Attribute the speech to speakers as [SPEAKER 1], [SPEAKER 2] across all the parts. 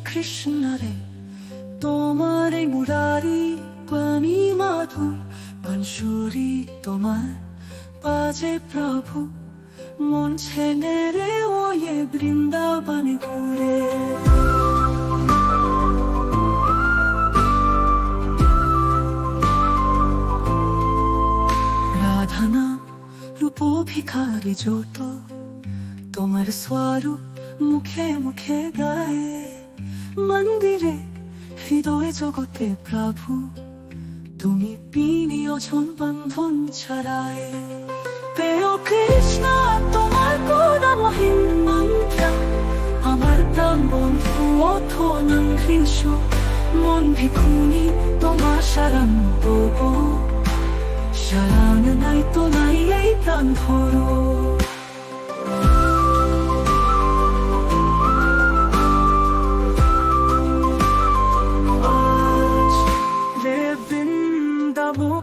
[SPEAKER 1] কৃষ্ণ রে, তোমার এই মুরারি পানি মাধুর বাঁশুরি তোমার বাজে প্রভু, মন ছেলে রে ও ये বৃন্দাবনে ঘুরে। রাধা নাম রূপ ভিখারি যত, তোমার স্বরূপ মুখে মুখে গায়ে, মন্দিরে হৃদয় জগতে প্রভু, তুমি বিনিয়োজন বন্ধন ছাড়ায়। পেয় কৃষ্ণ তোমার গুণ মহিম মন্ত্র, আমার প্রাণ বন্ধু অথনং হৃষ, মন ভিখুনি তোমার শরণ দেবো, শরণ নাই তো নাই এই প্রাণ ধরো।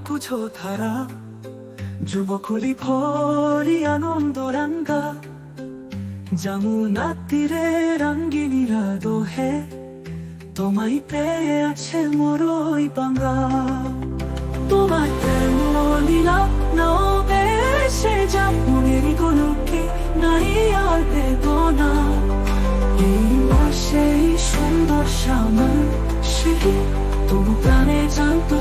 [SPEAKER 1] বুঝো ধারা যুবকুলি ভরি আনন্দ রাঙ্গা, যমুনা তীরে রঙ্গিনীরা দোহে, তোমায় পেয়ে আছে মোরই বাঙ্গা। তোমার প্রেম লীলা নবে সে যা মনের গোলকে নাই আর বেদনা, এই সেই সুন্দর শ্যামল সেই তবু প্রাণে জানত